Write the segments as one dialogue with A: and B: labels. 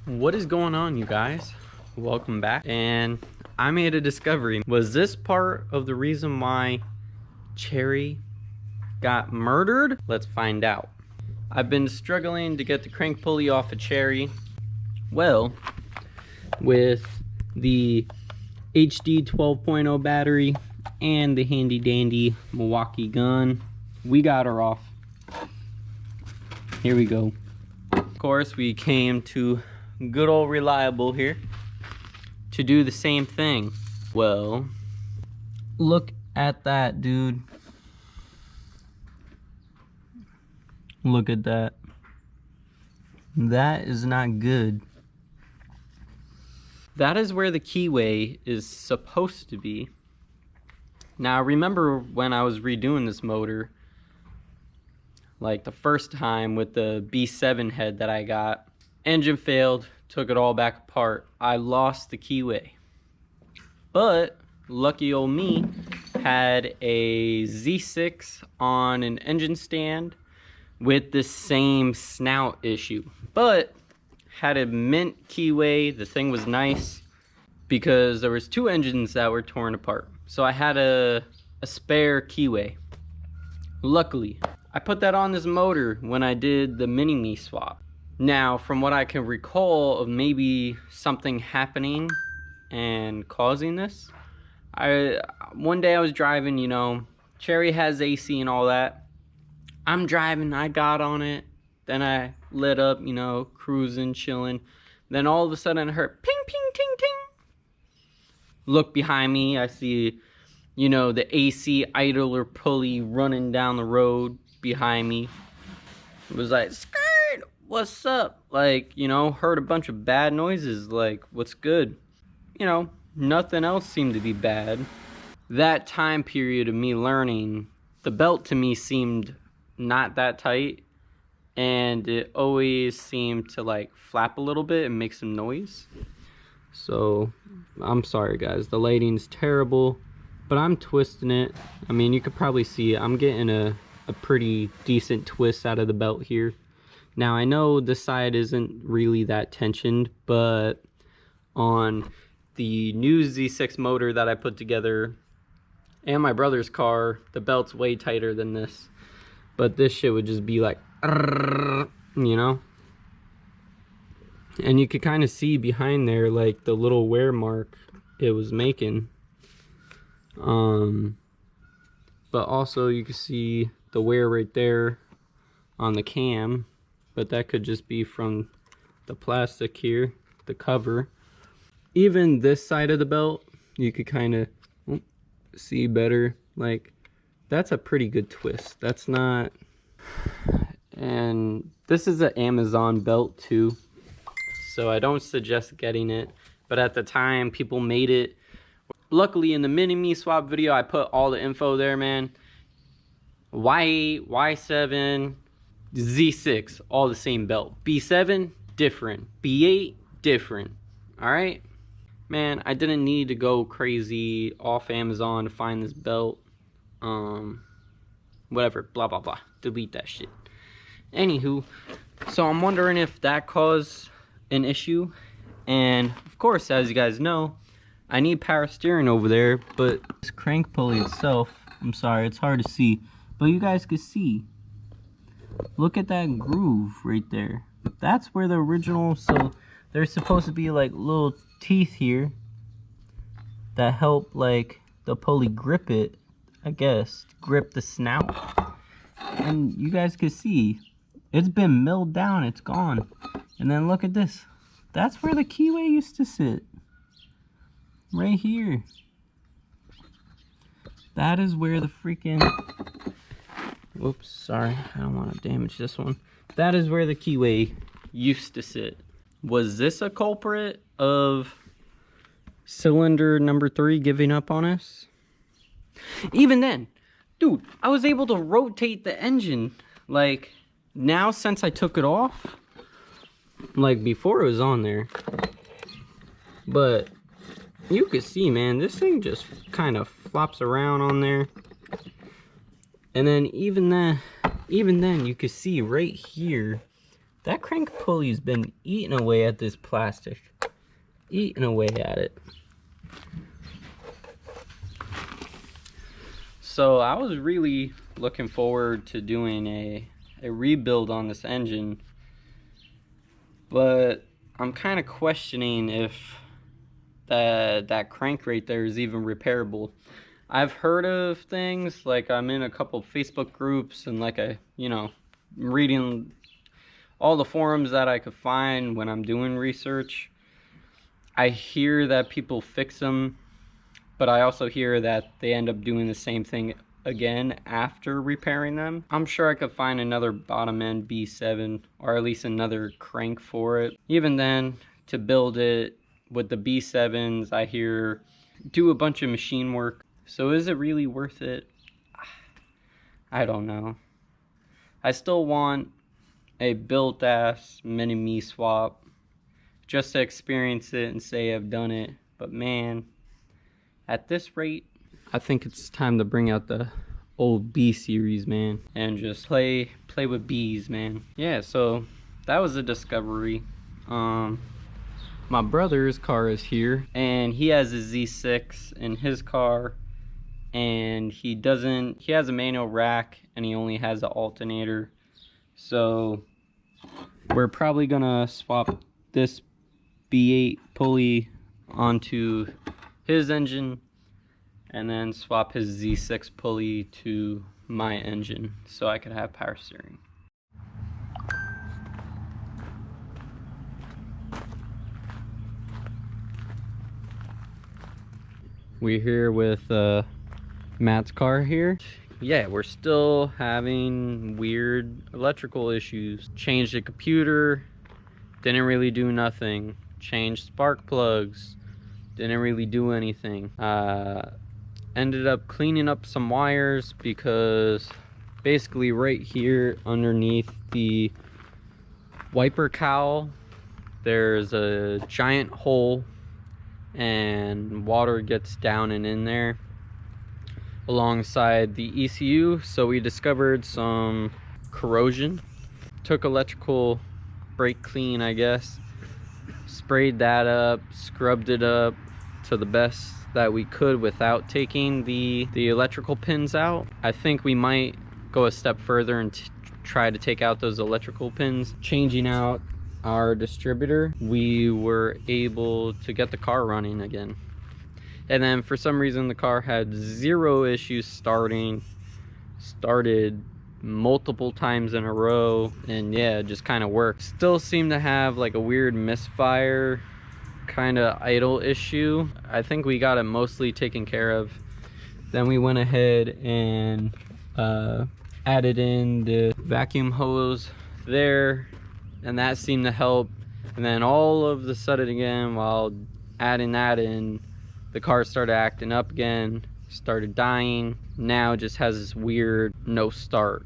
A: What is going on, you guys? Welcome back. And I made a discovery. Was this part of the reason why Cherry got murdered? Let's find out. I've been struggling to get the crank pulley off of Cherry. Well, with the HD 12.0 battery and the handy dandy Milwaukee gun, we got her off. Here we go. Of course, we came to good old Reliable here to do the same thing. Well, look at that, dude. Look at that. That is not good. That is where the keyway is supposed to be. Now, remember when I was redoing this motor, like the first time with the B7 head that I got, engine failed, took it all back apart. I lost the keyway. But lucky old me had a Z6 on an engine stand with the same snout issue. But had a mint keyway. The thing was nice because there was two engines that were torn apart. So I had a spare keyway. Luckily, I put that on this motor when I did the Mini-Me swap. Now, from what I can recall of maybe something happening and causing this, one day I was driving, you know, Cherry has AC and all that. I'm driving, I got on it, then I lit up, you know, cruising, chilling. Then all of a sudden I heard ping, ping, ting, ting. Look behind me, I see, you know, the AC idler pulley running down the road behind me. It was like, skirt, what's up? Like, you know, heard a bunch of bad noises, like, what's good? You know, nothing else seemed to be bad. That time period of me learning, the belt to me seemed not that tight, and it always seemed to like flap a little bit and make some noise. So I'm sorry guys, the lighting's terrible, but I'm twisting it. I mean, you could probably see I'm getting a pretty decent twist out of the belt here. Now I know this side isn't really that tensioned, but on the new Z6 motor that I put together and my brother's car, the belt's way tighter than this. But this shit would just be like, you know? And you could kind of see behind there, like, the little wear mark it was making. But also you can see the wear right there on the cam. But that could just be from the plastic here, the cover. Even this side of the belt, you could kind of see better. Like, that's a pretty good twist. That's not... And this is an Amazon belt too, so I don't suggest getting it, but at the time people made it. Luckily in the Mini-Me swap video I put all the info there, man. Y8, Y7, Z6, all the same belt. B7, different. B8, different. Alright? Man, I didn't need to go crazy off Amazon to find this belt. Whatever, blah blah blah, delete that shit. Anywho, so I'm wondering if that caused an issue. And of course, as you guys know, I need power steering over there, but this crank pulley itself, I'm sorry, it's hard to see, but you guys can see, look at that groove right there. That's where the original, so there's supposed to be like little teeth here that help like the pulley grip it, I guess, grip the snout. And you guys can see it's been milled down, it's gone. And then look at this, that's where the keyway used to sit, right here. That is where the freaking, whoops, sorry, I don't want to damage this one. That is where the keyway used to sit. Was this a culprit of cylinder number 3 giving up on us? Even then, dude, I was able to rotate the engine. Like, now since I took it off, like before it was on there. But you can see, man, this thing just kind of flops around on there. And then even then you can see right here That crank pulley's been eating away at this plastic. Eating away at it. So I was really looking forward to doing a rebuild on this engine, but I'm kind of questioning if that crank right there is even repairable. I've heard of things, like I'm in a couple Facebook groups, and like reading all the forums that I could find when I'm doing research. I hear that people fix them, but I also hear that they end up doing the same thing again after repairing them. I'm sure I could find another bottom end B7, or at least another crank for it. Even then, to build it with the B7s, I hear do a bunch of machine work. So is it really worth it? I don't know. I still want a built ass Mini-Me swap just to experience it and say I've done it. But man, at this rate, I think it's time to bring out the old B series, man, and just play with Bs, man. Yeah, so that was a discovery. My brother's car is here, and he has a Z6 in his car, and he has a manual rack, and he only has an alternator. So we're probably gonna swap this B8 pulley onto his engine, and then swap his Z6 pulley to my engine so I could have power steering. We're here with Matt's car here. Yeah, we're still having weird electrical issues. Changed the computer, didn't really do nothing. Changed spark plugs, didn't really do anything. Ended up cleaning up some wires, because basically right here underneath the wiper cowl there's a giant hole, and water gets down and in there alongside the ECU. So we discovered some corrosion. Took electrical brake clean, I guess, sprayed that up, scrubbed it up to the best that we could without taking the electrical pins out. I think we might go a step further and try to take out those electrical pins. Changing out our distributor, we were able to get the car running again. And then for some reason the car had zero issues starting. Started multiple times in a row, and yeah, it just kind of worked. Still seemed to have like a weird misfire kind of idle issue. I think we got it mostly taken care of. Then we went ahead and added in the vacuum hose there, and that seemed to help. And then all of a sudden again, while adding that in, the car started acting up again, started dying. Now it just has this weird no start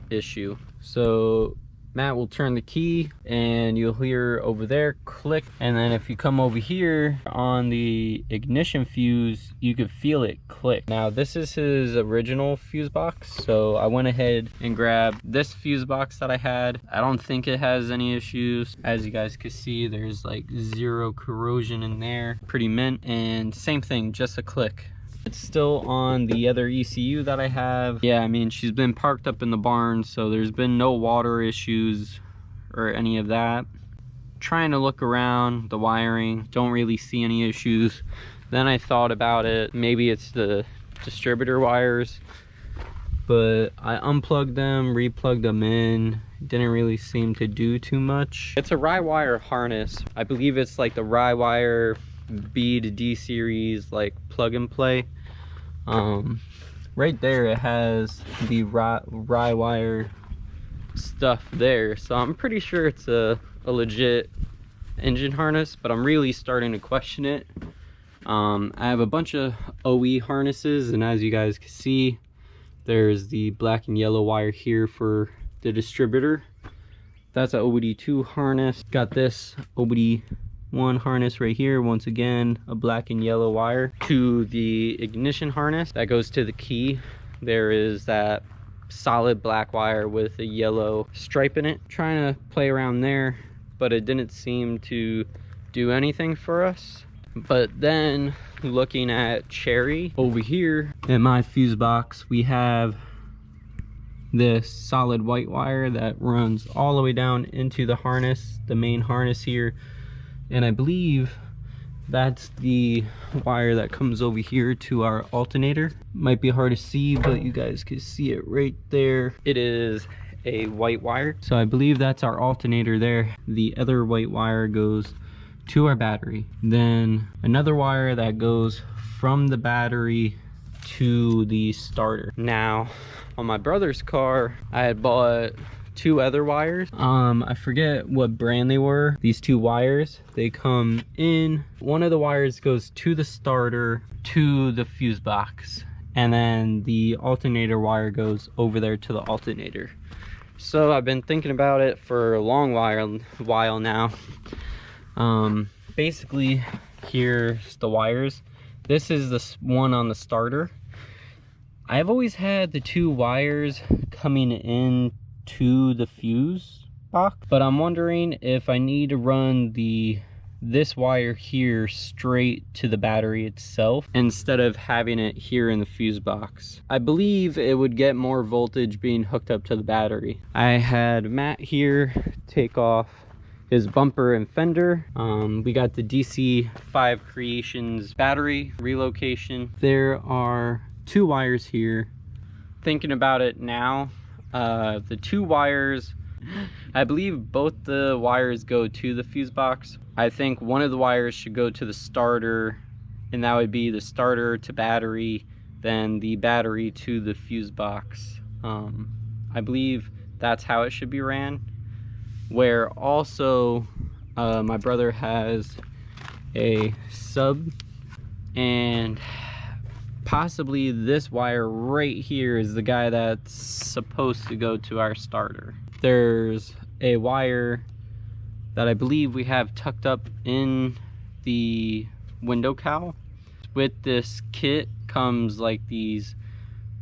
A: issue. So Matt will turn the key and you'll hear over there click, and then if you come over here on the ignition fuse, you can feel it click. Now this is his original fuse box, so I went ahead and grabbed this fuse box that I had. I don't think it has any issues. As you guys can see, there's like zero corrosion in there, pretty mint. And same thing, just a click. It's still on the other ECU that I have. Yeah, I mean, she's been parked up in the barn, so there's been no water issues or any of that. Trying to look around the wiring, don't really see any issues. Then I thought about it, maybe it's the distributor wires, but I unplugged them, replugged them in. Didn't really seem to do too much. It's a Rywire harness. I believe it's like the Rywire B to D series, like plug and play. Right there it has the Rywire stuff there, so I'm pretty sure it's a legit engine harness, but I'm really starting to question it. I have a bunch of OE harnesses, and as you guys can see, there's the black and yellow wire here for the distributor. That's a OBD2 harness. Got this OBD1 harness right here, once again a black and yellow wire to the ignition harness that goes to the key. There is that solid black wire with a yellow stripe in it. Trying to play around there, but it didn't seem to do anything for us. But then looking at Cherry over here in my fuse box, we have this solid white wire that runs all the way down into the harness, the main harness here. And I believe that's the wire that comes over here to our alternator. Might be hard to see, but you guys can see it right there. It is a white wire. So I believe that's our alternator there. The other white wire goes to our battery. Then another wire that goes from the battery to the starter. Now, on my brother's car, I had bought 2 other wires. I forget what brand they were. These 2 wires, they come in. One of the wires goes to the starter, to the fuse box, and then the alternator wire goes over there to the alternator. So I've been thinking about it for a long while now. Basically, here's the wires. This is the one on the starter. I've always had the 2 wires coming in to the fuse box, but I'm wondering if I need to run this wire here straight to the battery itself instead of having it here in the fuse box. I believe it would get more voltage being hooked up to the battery. I had Matt here take off his bumper and fender. We got the DC5 Creations battery relocation. There are 2 wires here. Thinking about it now, the 2 wires, I believe both the wires go to the fuse box. I think one of the wires should go to the starter, and that would be the starter to battery, then the battery to the fuse box. I believe that's how it should be ran. Where also my brother has a sub, and possibly this wire right here is the guy that's supposed to go to our starter. There's a wire that I believe we have tucked up in the window cowl. With this kit comes like these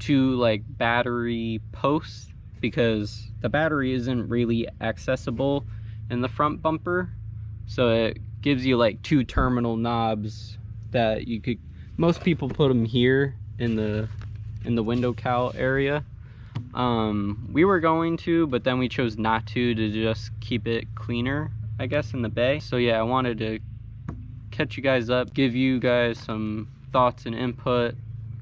A: 2 like battery posts, because the battery isn't really accessible in the front bumper, so it gives you like 2 terminal knobs that you could, most people put them here in the window cowl area. We were going to, but then we chose not to just keep it cleaner, I guess, in the bay. So yeah, I wanted to catch you guys up, give you guys some thoughts and input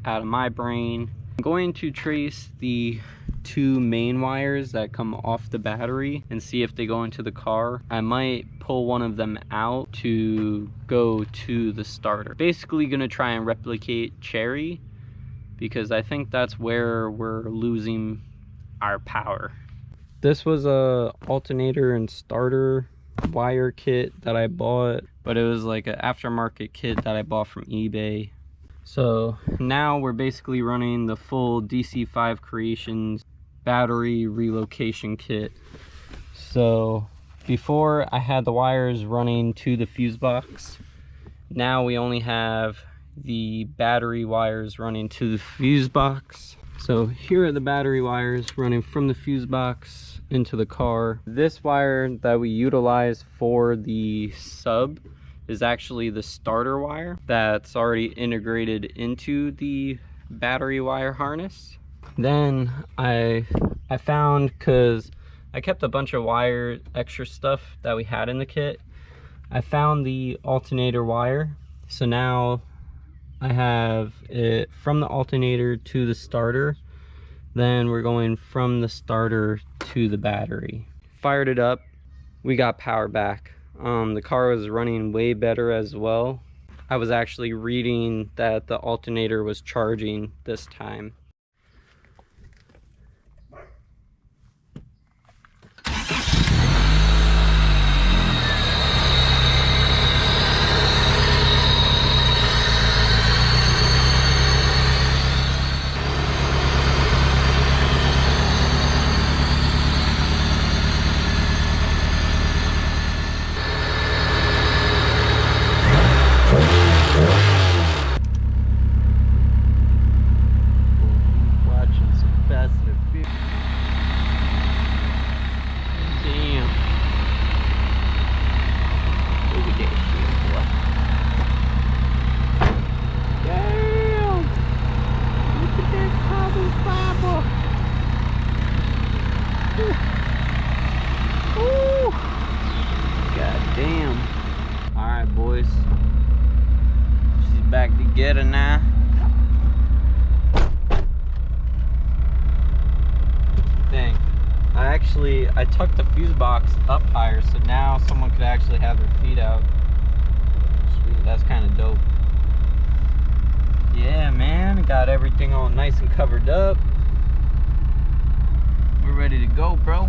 A: out of my brain. I'm going to trace the 2 main wires that come off the battery and see if they go into the car. I might pull one of them out to go to the starter. Basically gonna try and replicate Cherry, because I think that's where we're losing our power. This was a alternator and starter wire kit that I bought, but it was like an aftermarket kit that I bought from eBay. So now we're basically running the full DC5 Creations battery relocation kit. So before I had the wires running to the fuse box. Now we only have the battery wires running to the fuse box. So here are the battery wires running from the fuse box into the car. This wire that we utilize for the sub is actually the starter wire that's already integrated into the battery wire harness. Then I found, because I kept a bunch of wire extra stuff that we had in the kit, I found the alternator wire. So now I have it from the alternator to the starter, then we're going from the starter to the battery. Fired it up, we got power back. The car was running way better as well. I was actually reading that the alternator was charging this time. Alright, boys. She's back together now. Dang. I tucked the fuse box up higher, so now someone could actually have their feet out. Sweet, that's kind of dope. Yeah, man, got everything all nice and covered up. We're ready to go, bro.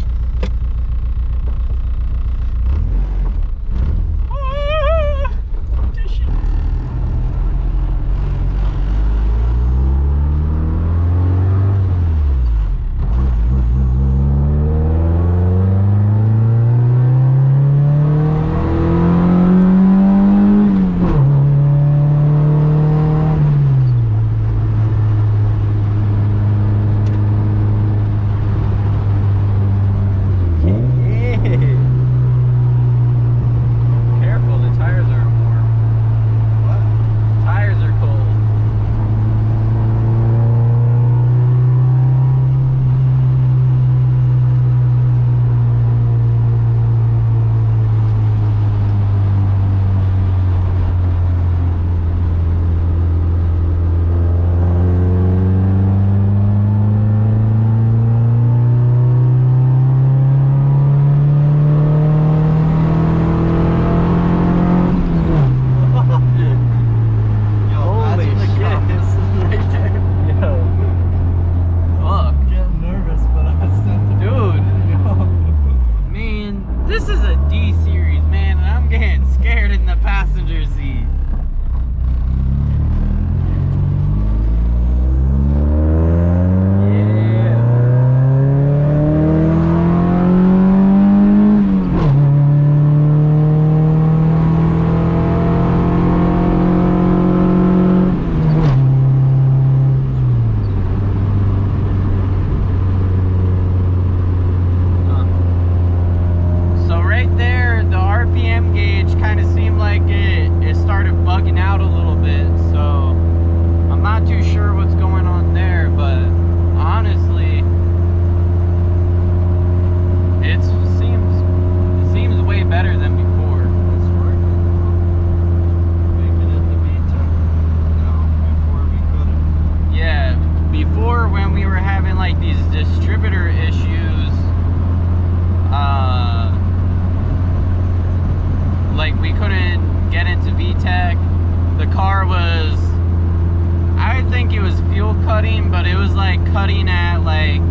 A: Cutting at like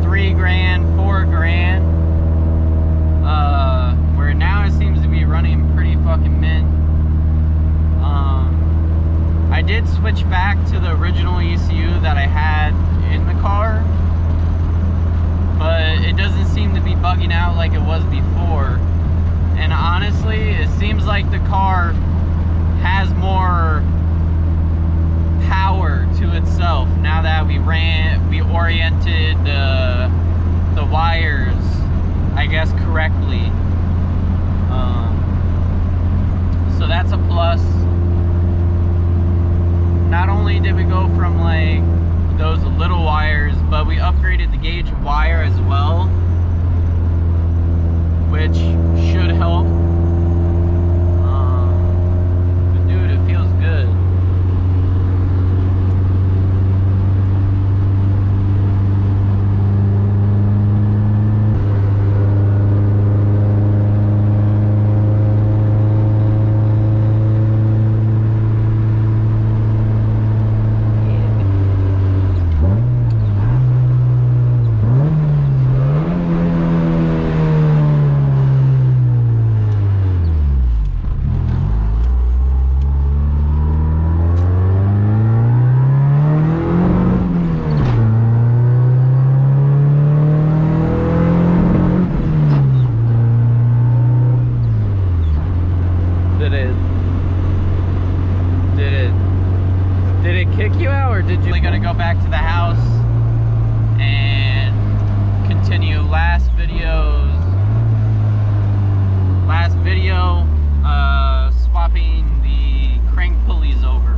A: $3,000, $4,000, where now it seems to be running pretty fucking mint. I did switch back to the original ECU that I had in the car, but it doesn't seem to be bugging out like it was before. And honestly, it seems like the car has more power to itself now that we oriented the wires, I guess, correctly. So that's a plus. Not only did we go from like those little wires, but we upgraded the gauge wire as well, which should help. But dude, it feels good. Back to the house and continue last video swapping the crank pulleys over.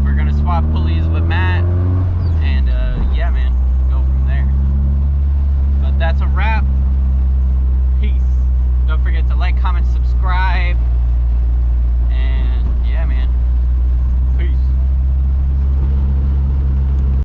A: We're gonna swap pulleys with Matt, and yeah, man, go from there. But that's a wrap. Peace. Don't forget to like, comment, subscribe.